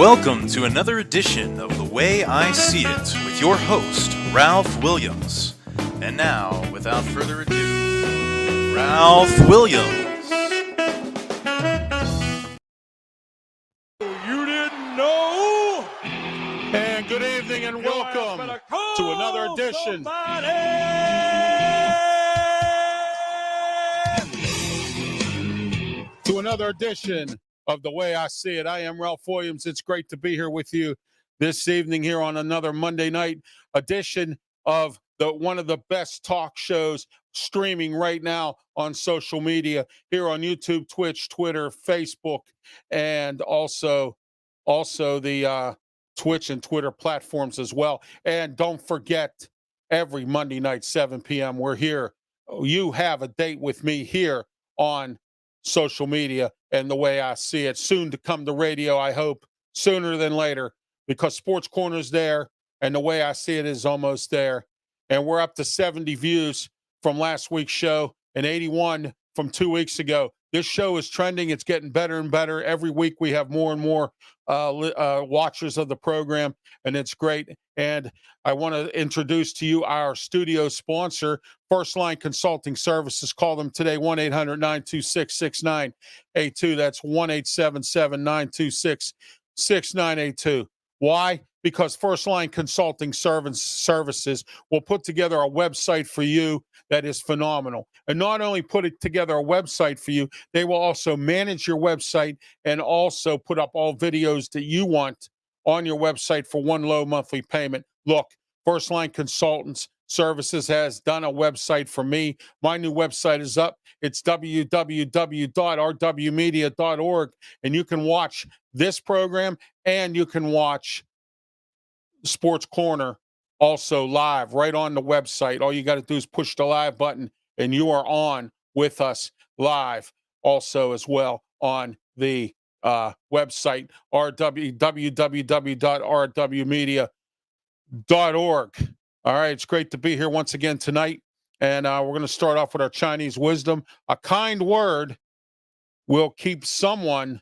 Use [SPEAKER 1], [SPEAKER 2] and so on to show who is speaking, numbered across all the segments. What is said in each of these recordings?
[SPEAKER 1] Welcome to another edition of The Way I See It with your host, Ralph Williams. And now, without further ado, Ralph Williams.
[SPEAKER 2] You didn't know? And good evening and welcome to another edition. To another edition of The Way I See It. I am Ralph Williams. It's great to be here with you this evening here on another Monday night edition of one of the best talk shows streaming right now on social media here on YouTube, Twitch, Twitter, Facebook, and also the Twitch and Twitter platforms as well. And don't forget, every Monday night, 7 p.m., we're here. You have a date with me here on social media and The Way I See It. Soon to come to radio, I hope, sooner than later, because Sports Corner's there and The Way I See It is almost there. And we're up to 70 views from last week's show and 81 from 2 weeks ago. This show is trending. It's getting better and better. Every week we have more and more watchers of the program, and it's great. And I want to introduce to you our studio sponsor, First Line Consulting Services. Call them today, 1-800-926-6982. That's 1-877-926-6982. Why? Because First Line Consulting Services will put together a website for you that is phenomenal. And not only put it together a website for you, they will also manage your website and also put up all videos that you want on your website for one low monthly payment. Look, First Line Consultants Services has done a website for me. My new website is up. It's www.rwmedia.org, and you can watch this program and you can watch Sports Corner also live right on the website. All you got to do is push the live button and you are on with us live also as well on the website, www.rwmedia.org. All right, it's great to be here once again tonight. And we're going to start off with our Chinese wisdom. A kind word will keep someone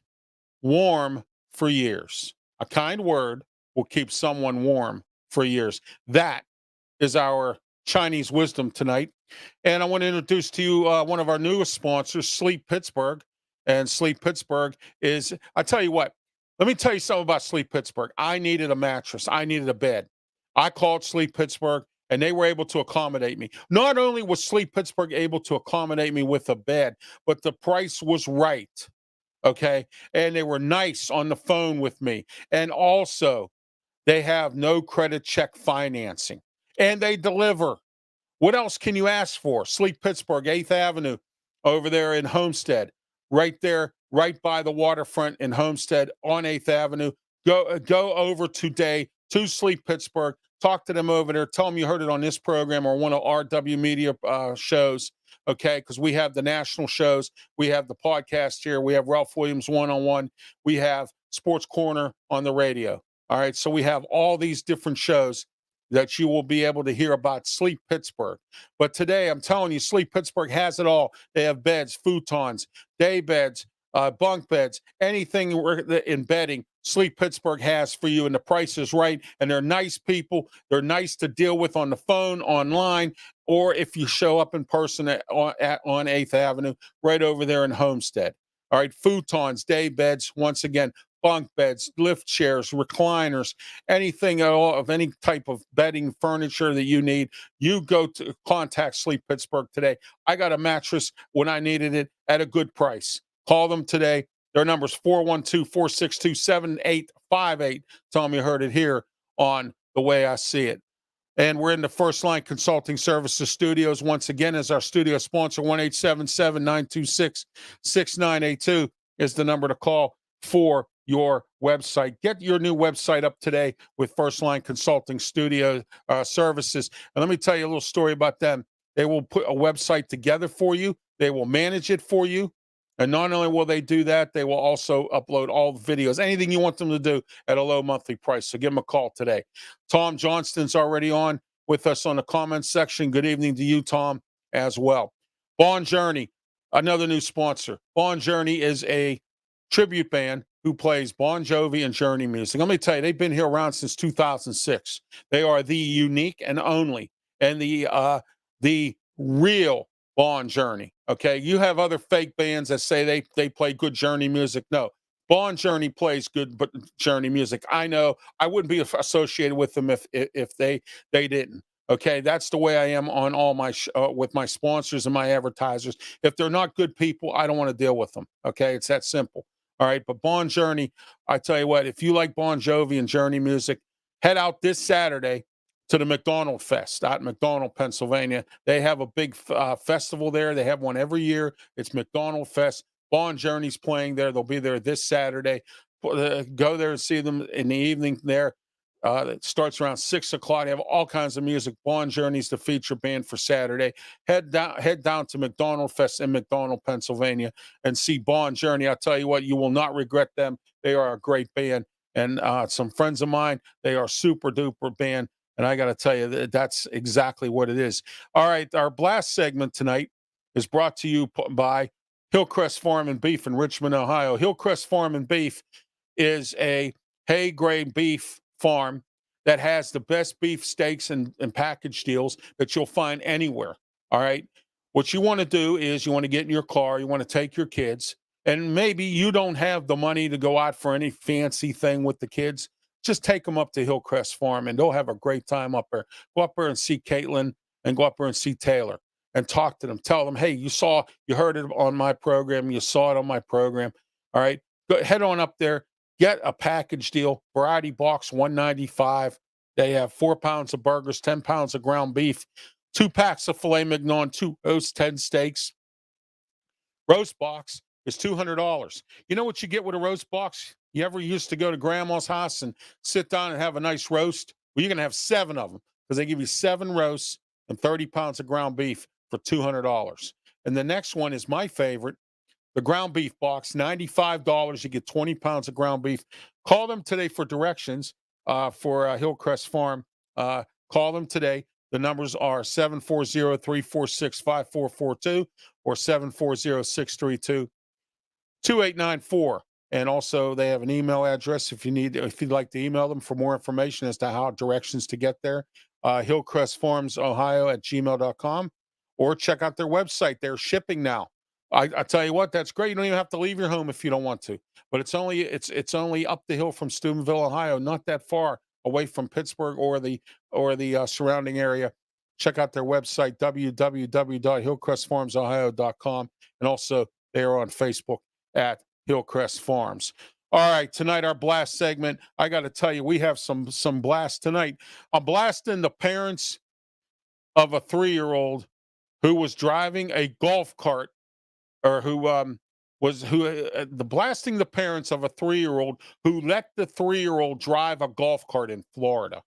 [SPEAKER 2] warm for years. A kind word will keep someone warm for years. That is our Chinese wisdom tonight. And I want to introduce to you one of our newest sponsors, Sleep Pittsburgh. And Sleep Pittsburgh is, I tell you what, let me tell you something about Sleep Pittsburgh. I needed a mattress. I needed a bed. I called Sleep Pittsburgh, and they were able to accommodate me. Not only was Sleep Pittsburgh able to accommodate me with a bed, but the price was right. Okay. And they were nice on the phone with me. And also, they have no credit check financing, and they deliver. What else can you ask for? Sleep Pittsburgh, 8th Avenue over there in Homestead, right there, right by the waterfront in Homestead on 8th Avenue. Go over today to Sleep Pittsburgh. Talk to them over there. Tell them you heard it on this program or one of RW Media shows, okay? Because we have the national shows. We have the podcast here. We have Ralph Williams One-on-One. We have Sports Corner on the radio. All right, so we have all these different shows that you will be able to hear about Sleep Pittsburgh. But today, I'm telling you, Sleep Pittsburgh has it all. They have beds, futons, day beds, bunk beds, anything in bedding, Sleep Pittsburgh has for you, and the price is right. And they're nice people. They're nice to deal with on the phone, online, or if you show up in person on 8th Avenue, right over there in Homestead. All right, futons, day beds, once again, bunk beds, lift chairs, recliners, anything at all of any type of bedding, furniture that you need, you go to contact Sleep Pittsburgh today. I got a mattress when I needed it at a good price. Call them today. Their number is 412-462-7858. Tell them you heard it here on The Way I See It. And we're in the First Line Consulting Services studios. Once again, as our studio sponsor, 1-877-926-6982 is the number to call for your website. Get your new website up today with First Line Consulting Studio Services. And let me tell you a little story about them. They will put a website together for you. They will manage it for you. And not only will they do that, they will also upload all the videos, anything you want them to do at a low monthly price. So give them a call today. Tom Johnston's already on with us on the comments section. Good evening to you, Tom, as well. Bon Journey, another new sponsor. Bon Journey is a tribute band who plays Bon Jovi and Journey music. Let me tell you, they've been here around since 2006. They are the unique and only, and the real Bon Journey. Okay, you have other fake bands that say they play good Journey music. No, Bon Journey plays good but Journey music. I know I wouldn't be associated with them if they didn't. Okay, that's the way I am on all my with my sponsors and my advertisers. If they're not good people, I don't want to deal with them. Okay, it's that simple. All right, but Bon Journey, I tell you what, if you like Bon Jovi and Journey music, head out this Saturday to the McDonald Fest out in McDonald, Pennsylvania. They have a big festival there. They have one every year. It's McDonald Fest. Bon Journey's playing there. They'll be there this Saturday. Go there and see them in the evening there. It starts around 6 o'clock. They have all kinds of music. Bon Journey's the feature band for Saturday. Head down to McDonald Fest in McDonald, Pennsylvania, and see Bon Journey. I'll tell you what, you will not regret them. They are a great band. And some friends of mine, they are super duper band. And I got to tell you, that's exactly what it is. All right, our blast segment tonight is brought to you by Hillcrest Farm and Beef in Richmond, Ohio. Hillcrest Farm and Beef is a hay-grade beef farm that has the best beef steaks and package deals that you'll find anywhere. All right. What you want to do is you want to get in your car, you want to take your kids, and maybe you don't have the money to go out for any fancy thing with the kids. Just take them up to Hillcrest Farm and they'll have a great time up there. Go up there and see Caitlin and go up there and see Taylor and talk to them. Tell them, hey, you heard it on my program. You saw it on my program. All right. Go head on up there. Get a package deal, variety box, $195. They have 4 pounds of burgers, 10 pounds of ground beef, 2 packs of filet mignon, 2 roast 10 steaks. Roast box is $200. You know what you get with a roast box? You ever used to go to grandma's house and sit down and have a nice roast? Well, you're going to have 7 of them because they give you 7 roasts and 30 pounds of ground beef for $200. And the next one is my favorite. The ground beef box, $95. You get 20 pounds of ground beef. Call them today for directions for Hillcrest Farm. Call them today. The numbers are 740-346-5442 or 740-632-2894. And also they have an email address if you'd like to email them for more information as to how directions to get there. HillcrestFarmsOhio@gmail.com, or check out their website. They're shipping now. I tell you what, that's great. You don't even have to leave your home if you don't want to. But it's only up the hill from Steubenville, Ohio, not that far away from Pittsburgh or the surrounding area. Check out their website, www.hillcrestfarmsohio.com, and also they are on Facebook at Hillcrest Farms. All right, tonight our blast segment. I got to tell you, we have some blast tonight. I'm blasting the parents of a 3-year-old who was driving a golf cart, or blasting the parents of a 3-year-old who let the 3-year-old drive a golf cart in Florida.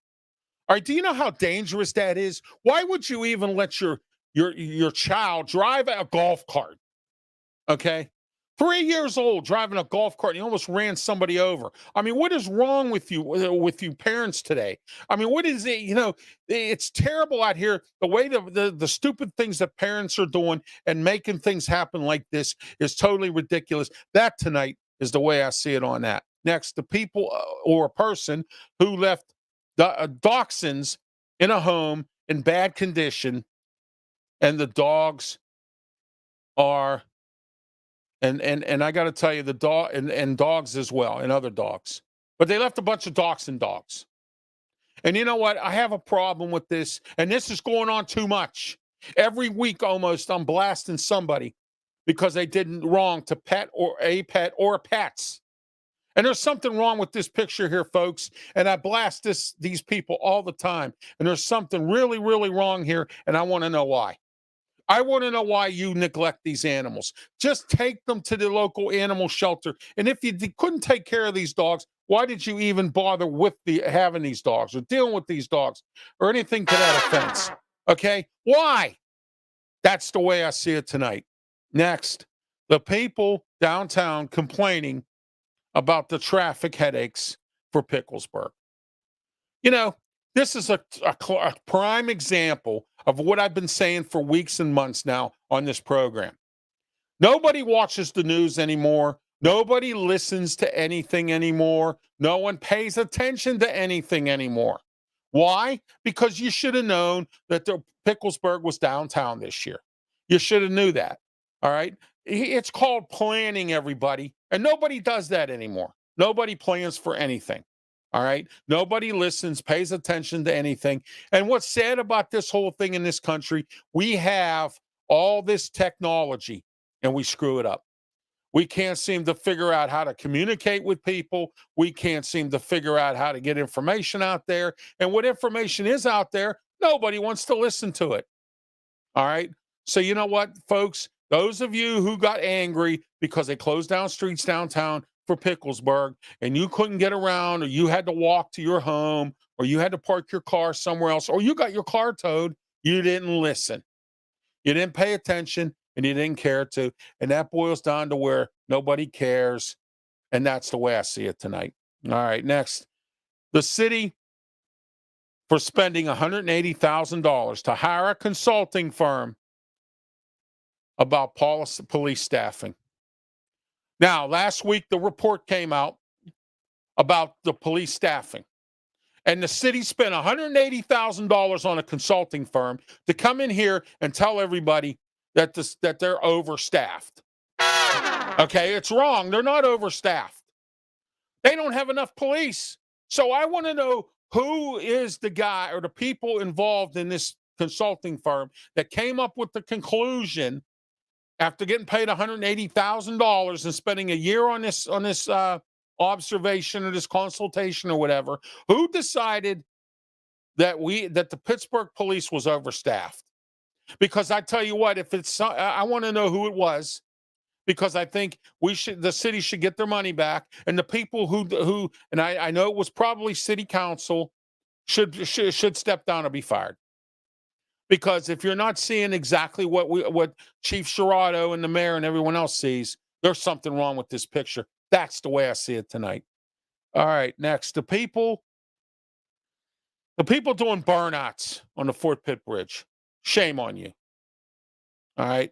[SPEAKER 2] All right, do you know how dangerous that is? Why would you even let your child drive a golf cart? Okay, 3 years old driving a golf cart, and he almost ran somebody over. I mean, what is wrong with you parents today? I mean, what is it? You know, it's terrible out here. The way the stupid things that parents are doing and making things happen like this is totally ridiculous. That tonight is the way I see it on that. Next, the people or a person who left dachshunds in a home in bad condition, and the dogs are. And I got to tell you, the dog and dogs as well, and other dogs. But they left a bunch of dachshund dogs. And you know what? I have a problem with this, and this is going on too much. Every week almost, I'm blasting somebody because they did wrong to pet or pets. And there's something wrong with this picture here, folks. And I blast these people all the time. And there's something really, really wrong here, and I want to know why. I want to know why you neglect these animals. Just take them to the local animal shelter. And if you couldn't take care of these dogs, why did you even bother with having these dogs or dealing with these dogs or anything to that offense? Okay? Why? That's the way I see it tonight. Next, the people downtown complaining about the traffic headaches for Picklesburg. You know, this is a prime example of what I've been saying for weeks and months now on this program. Nobody watches the news anymore. Nobody listens to anything anymore. No one pays attention to anything anymore. Why? Because you should have known that the Picklesburg was downtown this year. You should have knew that. All right. It's called planning, everybody. And nobody does that anymore. Nobody plans for anything. All right. Nobody listens, pays attention to anything. And what's sad about this whole thing in this country, we have all this technology and we screw it up. We can't seem to figure out how to communicate with people. We can't seem to figure out how to get information out there. And what information is out there, nobody wants to listen to it. All right. So, you know what, folks? Those of you who got angry because they closed down streets downtown for Picklesburg and you couldn't get around, or you had to walk to your home, or you had to park your car somewhere else, or you got your car towed, you didn't listen. You didn't pay attention and you didn't care to. And that boils down to where nobody cares. And that's the way I see it tonight. All right, next. The city for spending $180,000 to hire a consulting firm about police staffing. Now, last week, the report came out about the police staffing. And the city spent $180,000 on a consulting firm to come in here and tell everybody that they're overstaffed. Okay, it's wrong. They're not overstaffed. They don't have enough police. So I want to know who is the guy or the people involved in this consulting firm that came up with the conclusion after getting paid $180,000 and spending a year on this observation or this consultation or whatever, who decided that the Pittsburgh police was overstaffed? Because I tell you what, if it's, I want to know who it was, because I think the city should get their money back, and the people who, and I know it was probably city council, should step down or be fired. Because if you're not seeing exactly what Chief Sherrod and the mayor and everyone else sees, there's something wrong with this picture. That's the way I see it tonight. All right, next, the people doing burnouts on the Fort Pitt Bridge. Shame on you. All right.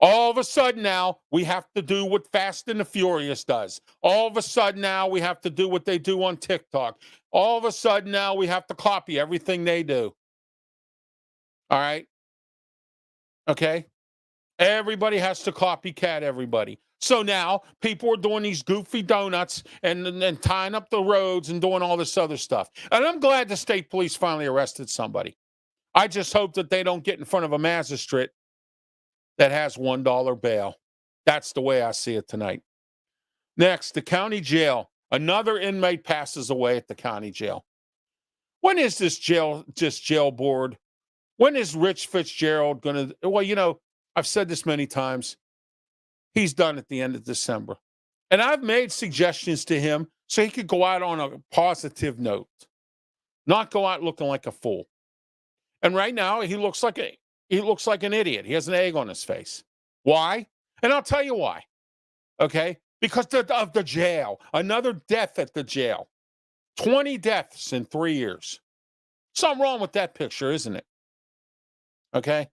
[SPEAKER 2] All of a sudden now, we have to do what Fast and the Furious does. All of a sudden now, we have to do what they do on TikTok. All of a sudden now, we have to copy everything they do. All right. Okay. Everybody has to copycat everybody. So now people are doing these goofy donuts and tying up the roads and doing all this other stuff. And I'm glad the state police finally arrested somebody. I just hope that they don't get in front of a magistrate that has $1 bail. That's the way I see it tonight. Next, the county jail. Another inmate passes away at the county jail. When is this jail board? When is Rich Fitzgerald going to? Well, you know, I've said this many times. He's done at the end of December. And I've made suggestions to him so he could go out on a positive note, not go out looking like a fool. And right now, he looks like an idiot. He has an egg on his face. Why? And I'll tell you why. Okay? Because of the jail. Another death at the jail. 20 deaths in 3 years. Something wrong with that picture, isn't it? Okay?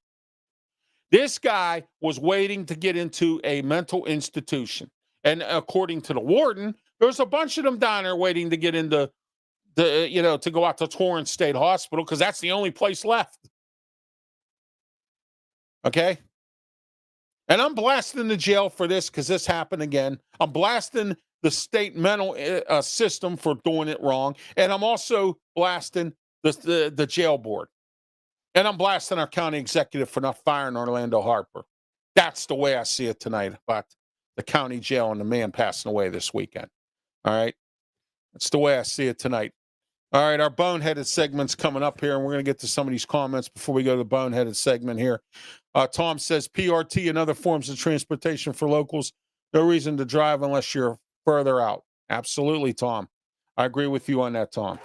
[SPEAKER 2] This guy was waiting to get into a mental institution. And according to the warden, there's a bunch of them down there waiting to get into to go out to Torrance State Hospital because that's the only place left. Okay? And I'm blasting the jail for this because this happened again. I'm blasting the state mental system for doing it wrong. And I'm also blasting the jail board. And I'm blasting our county executive for not firing Orlando Harper. That's the way I see it tonight about the county jail and the man passing away this weekend. All right? That's the way I see it tonight. All right, our boneheaded segment's coming up here, and we're going to get to some of these comments before we go to the boneheaded segment here. Tom says, PRT and other forms of transportation for locals, no reason to drive unless you're further out. Absolutely, Tom. I agree with you on that, Tom.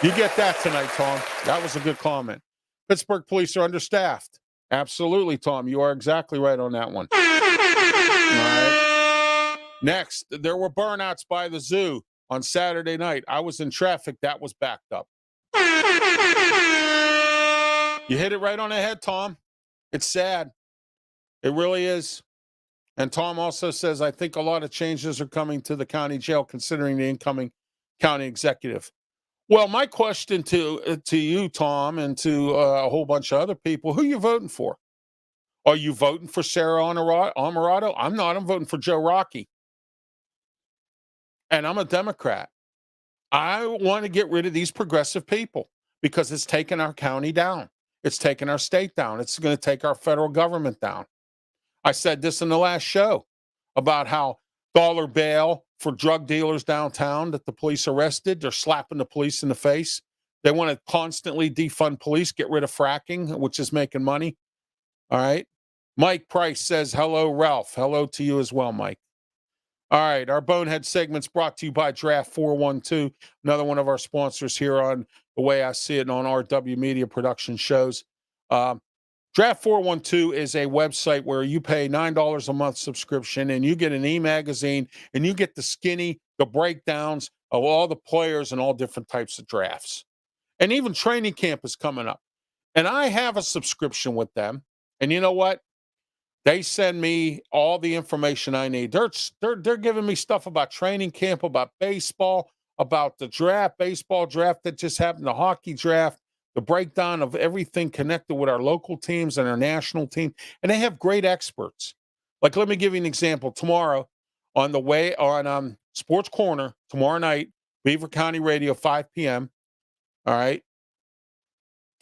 [SPEAKER 2] You get that tonight, Tom. That was a good comment. Pittsburgh police are understaffed. Absolutely, Tom. You are exactly right on that one. All right. Next, there were burnouts by the zoo on Saturday night. I was in traffic. That was backed up. You hit it right on the head, Tom. It's sad. It really is. And Tom also says, I think a lot of changes are coming to the county jail considering the incoming county executive. Well, my question to you, Tom, and to a whole bunch of other people, who are you voting for? Are you voting for Sarah Alvarado? I'm not. I'm voting for Joe Rockey. And I'm a Democrat. I want to get rid of these progressive people because it's taken our county down. It's taken our state down. It's going to take our federal government down. I said this in the last show about how dollar bail for drug dealers downtown that the police arrested. They're slapping the police in the face. They want to constantly defund police, get rid of fracking, which is making money. All right. Mike Price says, hello, Ralph. Hello to you as well, Mike. All right. Our Bonehead segment's brought to you by Draft 412, another one of our sponsors here on The Way I See It on RW Media Production shows. Draft 412 is a website where you pay $9 a month subscription and you get an e-magazine and you get the breakdowns of all the players and all different types of drafts. And even training camp is coming up. And I have a subscription with them. And you know what? They send me all the information I need. They're giving me stuff about training camp, about baseball, about the draft, baseball draft that just happened, the hockey draft, the breakdown of everything connected with our local teams and our national team. And they have great experts. Like, let me give you an example. Tomorrow on Sports Corner, tomorrow night, Beaver County Radio, 5 p.m. All right.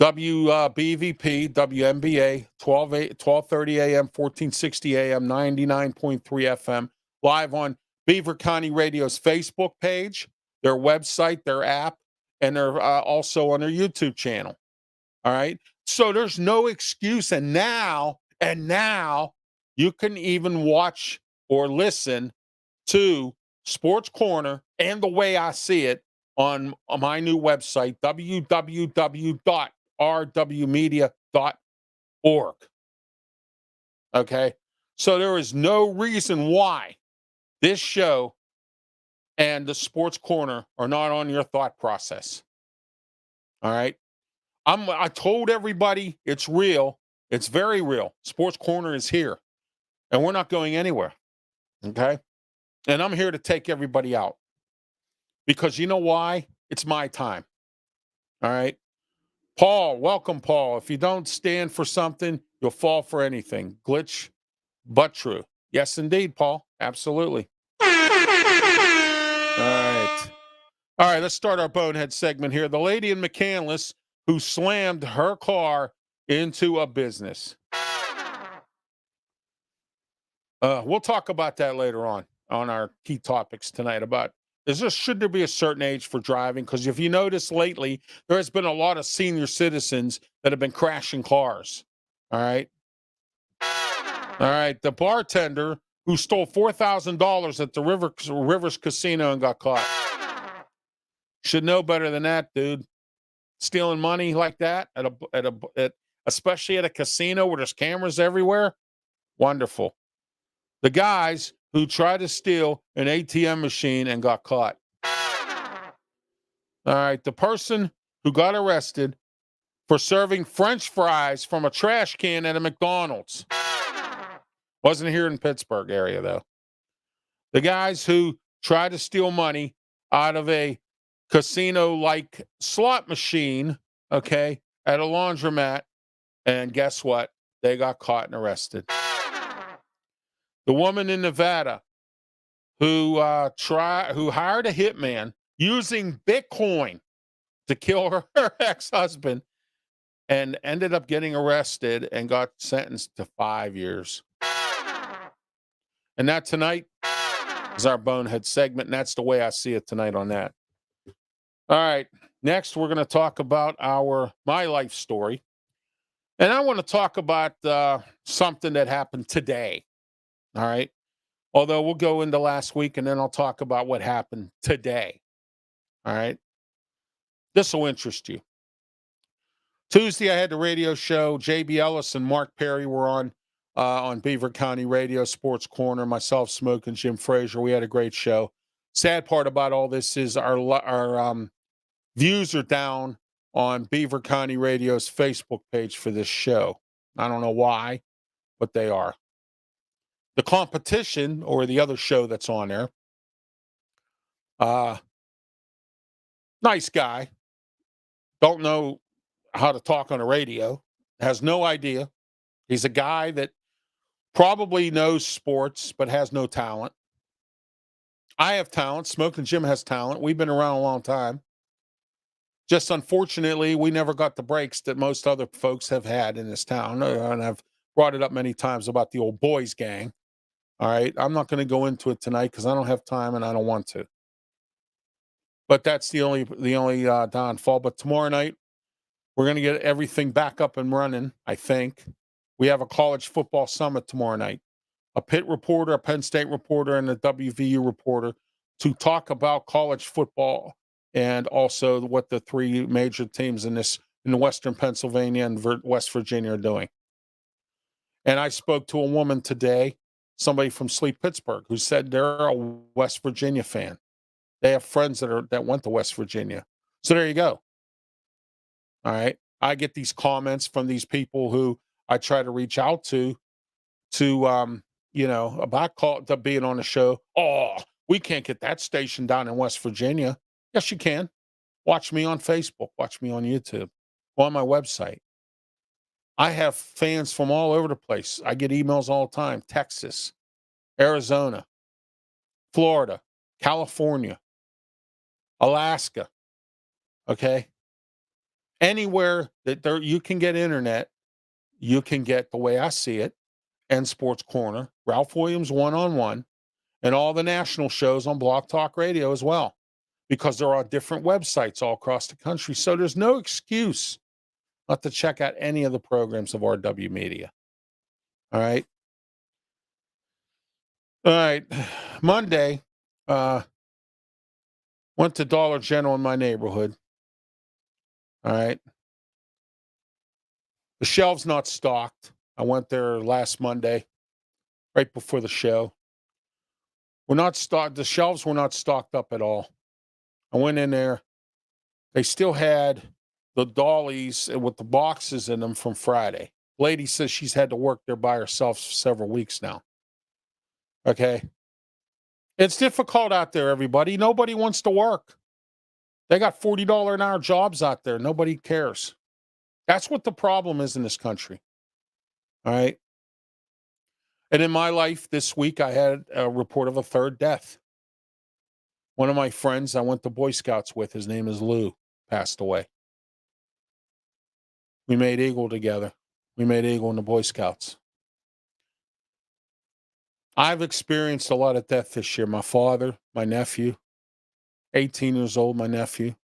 [SPEAKER 2] WBVP, WNBA, 12:30 a.m., 1460 a.m., 99.3 FM, live on Beaver County Radio's Facebook page, their website, their app, and they're also on their YouTube channel. All right. So there's no excuse. And now you can even watch or listen to Sports Corner and The Way I See It on my new website, www.rwmedia.org. Okay. So there is no reason why this show and the Sports Corner are not on your thought process. All right. I told everybody it's real. It's very real. Sports Corner is here. And we're not going anywhere. Okay. And I'm here to take everybody out. Because you know why? It's my time. All right. Paul, welcome, Paul. If you don't stand for something, you'll fall for anything. Glitch, but true. Yes, indeed, Paul. Absolutely. All right. All right, let's start our Bonehead segment here. The lady in McCandless who slammed her car into a business. We'll talk about that later on our key topics tonight about should there be a certain age for driving? Because if you notice lately, there has been a lot of senior citizens that have been crashing cars. All right. All right. The bartender who stole $4,000 at the Rivers Casino and got caught. Should know better than that, dude. Stealing money like that especially at a casino where there's cameras everywhere. Wonderful. The guys who tried to steal an ATM machine and got caught. All right. The person who got arrested for serving French fries from a trash can at a McDonald's. Wasn't here in Pittsburgh area, though. The guys who tried to steal money out of a casino-like slot machine, okay, at a laundromat. And guess what? They got caught and arrested. The woman in Nevada who hired a hitman using Bitcoin to kill her ex-husband and ended up getting arrested and got sentenced to 5 years. And that tonight is our Bonehead segment, and that's the way I see it tonight on that. All right. Next, we're going to talk about my life story. And I want to talk about something that happened today. All right. Although we'll go into last week and then I'll talk about what happened today. All right. This will interest you. Tuesday, I had the radio show. JB Ellis and Mark Perry were on Beaver County Radio, Sports Corner. Myself, Smoke, and Jim Frazier. We had a great show. Sad part about all this is our views are down on Beaver County Radio's Facebook page for this show. I don't know why, but they are. The competition, or the other show that's on there, nice guy, don't know how to talk on the radio, has no idea. He's a guy that probably knows sports but has no talent. I have talent. Smoking Jim has talent. We've been around a long time. Just unfortunately, we never got the breaks that most other folks have had in this town. And I've brought it up many times about the old boys gang. All right. I'm not going to go into it tonight because I don't have time and I don't want to. But that's the only downfall. But tomorrow night, we're going to get everything back up and running, I think. We have a college football summit tomorrow night. A Pitt reporter, a Penn State reporter, and a WVU reporter to talk about college football and also what the three major teams in Western Pennsylvania and West Virginia are doing. And I spoke to a woman today, somebody from Sleep Pittsburgh, who said they're a West Virginia fan. They have friends that went to West Virginia. So there you go. All right. I get these comments from these people who I try to reach out to about being on the show. Oh, we can't get that station down in West Virginia. Yes, you can. Watch me on Facebook. Watch me on YouTube. Go on my website. I have fans from all over the place. I get emails all the time. Texas, Arizona, Florida, California, Alaska. Okay. Anywhere that you can get internet, you can get, the way I see it, and Sports Corner, Ralph Williams One-on-One, and all the national shows on Blog Talk Radio as well, because there are different websites all across the country. So there's no excuse not to check out any of the programs of RW Media. All right. All right. Monday, went to Dollar General in my neighborhood. All right. The shelves not stocked. I went there last Monday, right before the show. We're not stocked. The shelves were not stocked up at all. I went in there. They still had the dollies with the boxes in them from Friday. Lady says she's had to work there by herself for several weeks now. Okay. It's difficult out there, everybody. Nobody wants to work. They got $40 an hour jobs out there. Nobody cares. That's what the problem is in this country. All right. And in my life this week, I had a report of a third death. One of my friends I went to Boy Scouts with, his name is Lou, passed away. We made Eagle together. We made Eagle in the Boy Scouts. I've experienced a lot of death this year. My father, my nephew, 18 years old, my nephew,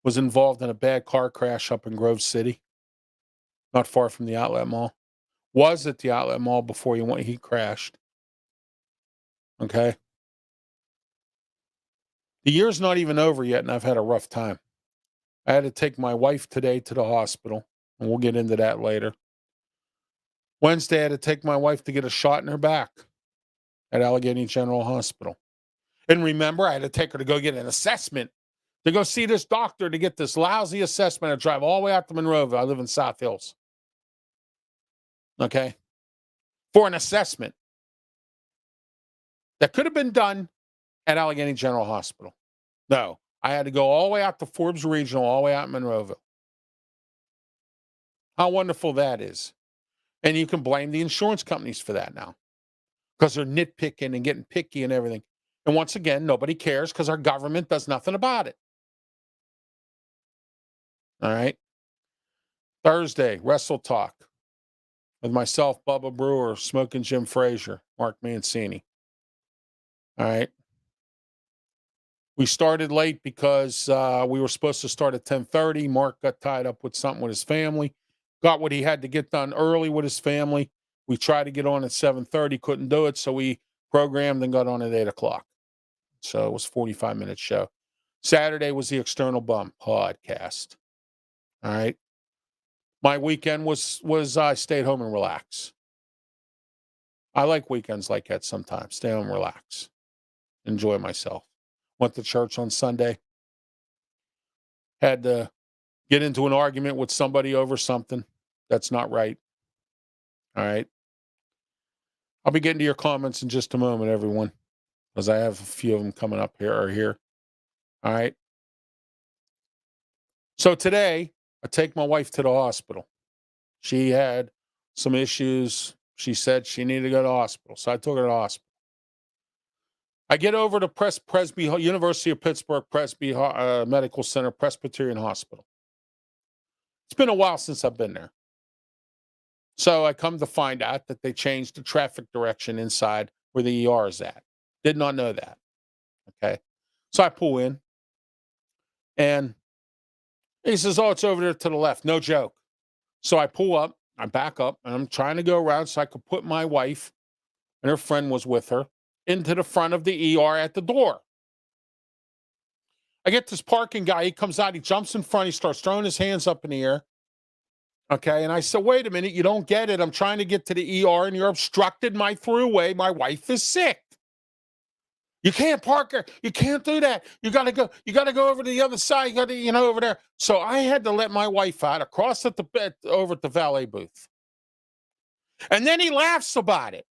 [SPEAKER 2] was involved in a bad car crash up in Grove City, not far from the Outlet Mall. Was at the Outlet Mall before he crashed. Okay. The year's not even over yet, and I've had a rough time. I had to take my wife today to the hospital, and we'll get into that later. Wednesday, I had to take my wife to get a shot in her back at Allegheny General Hospital. And remember, I had to take her to go get an assessment, to go see this doctor to get this lousy assessment. I drive all the way out to Monroeville. I live in South Hills. Okay? For an assessment that could have been done at Allegheny General Hospital. No, I had to go all the way out to Forbes Regional, all the way out in Monroeville. How wonderful that is. And you can blame the insurance companies for that now, because they're nitpicking and getting picky and everything. And once again, nobody cares because our government does nothing about it. All right. Thursday, Wrestle Talk with myself, Bubba Brewer, Smoking Jim Frazier, Mark Mancini. All right. We started late because we were supposed to start at 10:30. Mark got tied up with something with his family. Got what he had to get done early with his family. We tried to get on at 7:30, couldn't do it, so we programmed and got on at 8 o'clock. So it was a 45-minute show. Saturday was the External Bum podcast. All right. My weekend was I stayed home and relax. I like weekends like that sometimes. Stay home and relax. Enjoy myself. Went to church on Sunday. Had to get into an argument with somebody over something that's not right. All right. I'll be getting to your comments in just a moment, everyone, because I have a few of them coming up here. All right. So today, I take my wife to the hospital. She had some issues. She said she needed to go to the hospital. So I took her to the hospital. I get over to Presby, University of Pittsburgh Presby Medical Center, Presbyterian Hospital. It's been a while since I've been there. So I come to find out that they changed the traffic direction inside where the ER is at. Did not know that. Okay. So I pull in and he says, oh, it's over there to the left. No joke. So I pull up, I back up, and I'm trying to go around so I could put my wife, and her friend was with her, into the front of the ER at the door. I get this parking guy. He comes out, he jumps in front, he starts throwing his hands up in the air. Okay. And I said, wait a minute, you don't get it. I'm trying to get to the ER and you're obstructed my throughway. My wife is sick. You can't park her. You can't do that. You got to go over to the other side. You got to, over there. So I had to let my wife out across at the bed over at the valet booth. And then he laughs about it.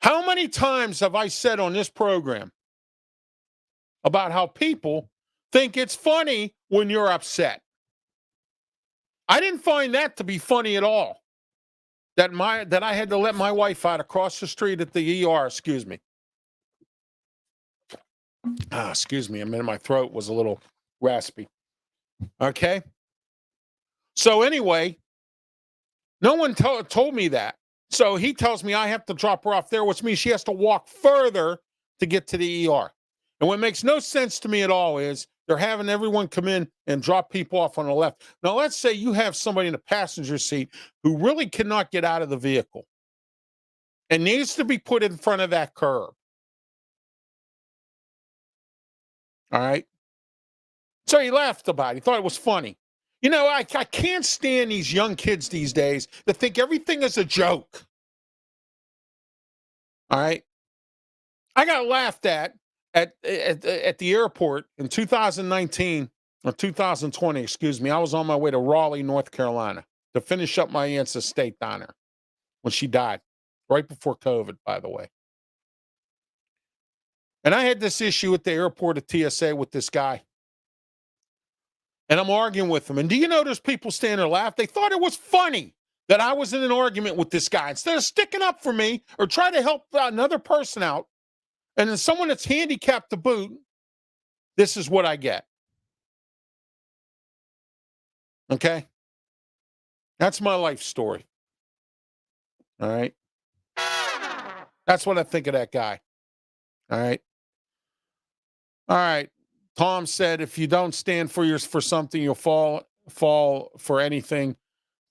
[SPEAKER 2] How many times have I said on this program about how people think it's funny when you're upset? I didn't find that to be funny at all. That I had to let my wife out across the street at the ER. Excuse me. Excuse me. My throat was a little raspy. Okay. So anyway, no one told me that. So he tells me I have to drop her off there, which means she has to walk further to get to the ER. And what makes no sense to me at all is they're having everyone come in and drop people off on the left. Now, let's say you have somebody in the passenger seat who really cannot get out of the vehicle and needs to be put in front of that curb. All right. So he laughed about it. He thought it was funny. I can't stand these young kids these days that think everything is a joke. All right. I got laughed at the airport in 2019 or 2020, excuse me. I was on my way to Raleigh, North Carolina to finish up my aunt's estate down there when she died, right before COVID, by the way. And I had this issue at the airport at TSA with this guy. And I'm arguing with him. And do you know there's people standing there laugh? They thought it was funny that I was in an argument with this guy. Instead of sticking up for me or trying to help another person out, and then someone that's handicapped to boot, this is what I get. Okay? That's my life story. All right? That's what I think of that guy. All right? All right. Tom said, if you don't stand for something, you'll fall for anything.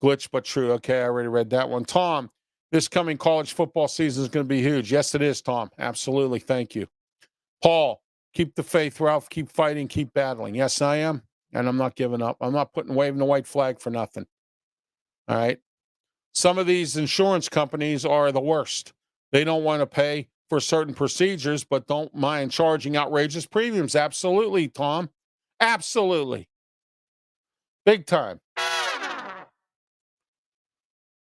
[SPEAKER 2] Glitch, but true. Okay, I already read that one. Tom, this coming college football season is going to be huge. Yes, it is, Tom. Absolutely. Thank you. Paul, keep the faith, Ralph. Keep fighting. Keep battling. Yes, I am. And I'm not giving up. I'm not waving the white flag for nothing. All right. Some of these insurance companies are the worst. They don't want to pay for certain procedures, but don't mind charging outrageous premiums. Absolutely, Tom. Absolutely. Big time.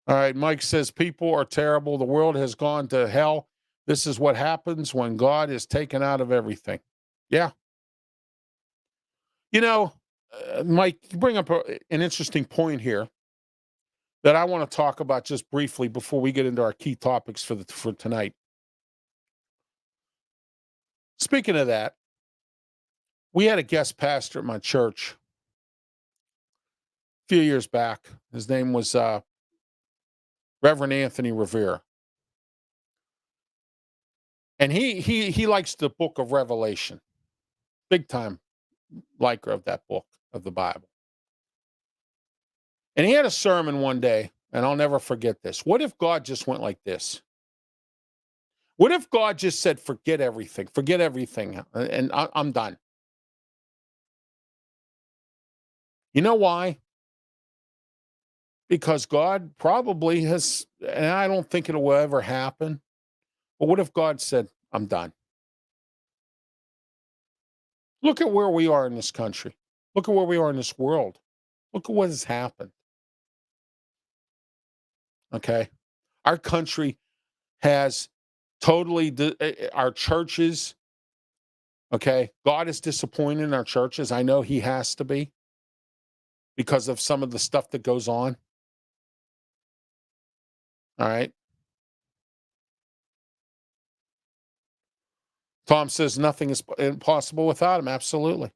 [SPEAKER 2] All right, Mike says, people are terrible. The world has gone to hell. This is what happens when God is taken out of everything. Yeah. Mike, you bring up an interesting point here that I want to talk about just briefly before we get into our key topics for tonight. Speaking of that, we had a guest pastor at my church a few years back. His name was Reverend Anthony Rivera. And he likes the book of Revelation. Big time liker of that book of the Bible. And he had a sermon one day, and I'll never forget this. What if God just went like this? What if God just said, forget everything, and I'm done? You know why? Because God probably has, and I don't think it will ever happen, but what if God said, I'm done? Look at where we are in this country. Look at where we are in this world. Look at what has happened. Okay. Our country has totally, our churches, okay. God is disappointed in our churches. I know he has to be because of some of the stuff that goes on. All right. Tom says nothing is impossible without him. Absolutely.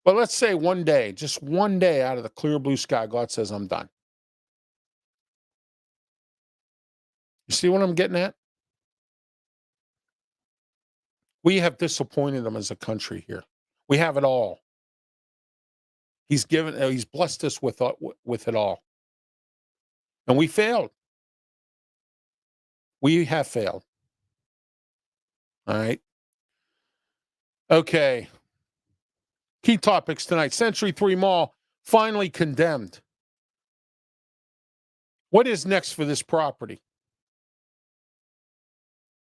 [SPEAKER 2] But let's say one day, just one day out of the clear blue sky, God says, I'm done. You see what I'm getting at? We have disappointed him as a country here. We have it all. He's blessed us with it all. And we failed. We have failed. All right. Okay. Key topics tonight. Century 3 Mall finally condemned. What is next for this property?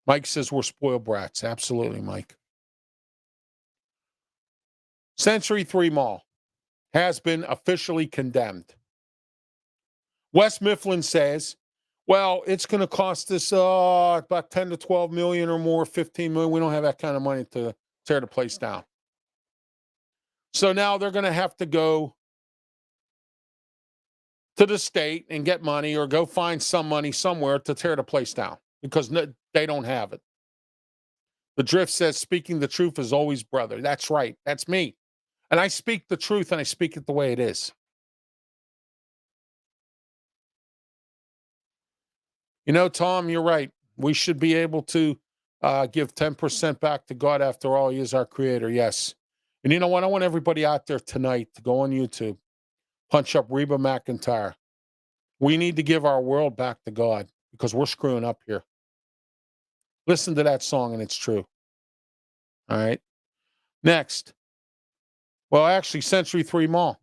[SPEAKER 2] Mike says we're spoiled brats. Absolutely, Mike. Century 3 Mall has been officially condemned. Wes Mifflin says, well, it's going to cost us about 10 to 12 million or more, 15 million. We don't have that kind of money to tear the place down. So now they're going to have to go to the state and get money or go find some money somewhere to tear the place down because they don't have it. The Drift says, speaking the truth is always brother. That's right. That's me. And I speak the truth and I speak it the way it is. You know, Tom, you're right. We should be able to give 10% back to God. After all, he is our creator. Yes. And you know what? I want everybody out there tonight to go on YouTube, punch up Reba McEntire. We need to give our world back to God because we're screwing up here. Listen to that song and it's true. All right. Next. Well, actually, Century 3 Mall.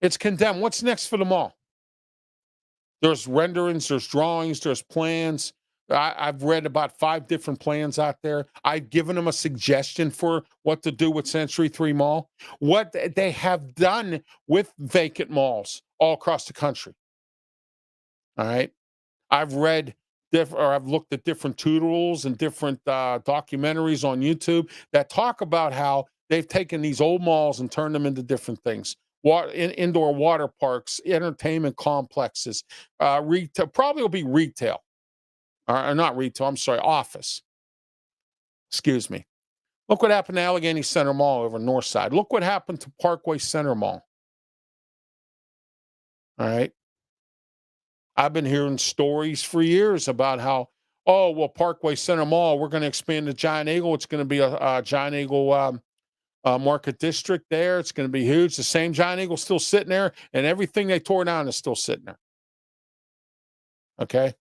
[SPEAKER 2] It's condemned. What's next for the mall? There's renderings, there's drawings, there's plans. I've read about 5 different plans out there. I've given them a suggestion for what to do with Century 3 Mall, what they have done with vacant malls all across the country. All right. I've read I've looked at different tutorials and different documentaries on YouTube that talk about how they've taken these old malls and turned them into different things. Indoor water parks, entertainment complexes, retail, probably will be retail. Or not retail, I'm sorry, office. Excuse me. Look what happened to Allegheny Center Mall over North Side. Look what happened to Parkway Center Mall. All right. I've been hearing stories for years about how, oh, well, Parkway Center Mall, we're going to expand to Giant Eagle. It's going to be a Giant Eagle market district there. It's going to be huge. The same Giant Eagle still sitting there, and everything they tore down is still sitting there. Okay.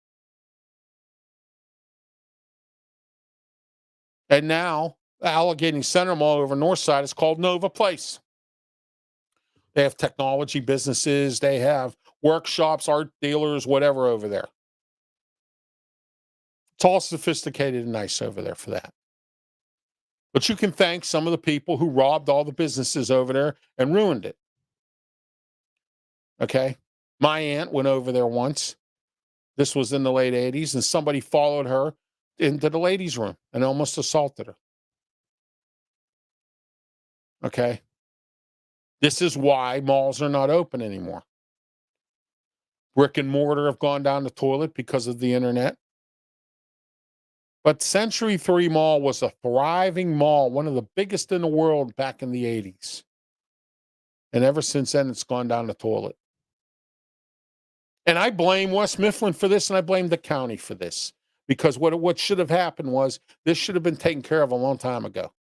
[SPEAKER 2] And now Allegheny Center Mall over North Side is called Nova Place. They have technology businesses. They have workshops, art dealers, whatever over there. It's all sophisticated and nice over there for that. But you can thank some of the people who robbed all the businesses over there and ruined it. Okay. My aunt went over there once. This was in the late 80s, and somebody followed her into the ladies' room and almost assaulted her. Okay. This is why malls are not open anymore. Brick and mortar have gone down the toilet because of the internet. But Century 3 Mall was a thriving mall, one of the biggest in the world back in the 80s. And ever since then, it's gone down the toilet. And I blame Wes Mifflin for this, and I blame the county for this. Because what should have happened was this should have been taken care of a long time ago.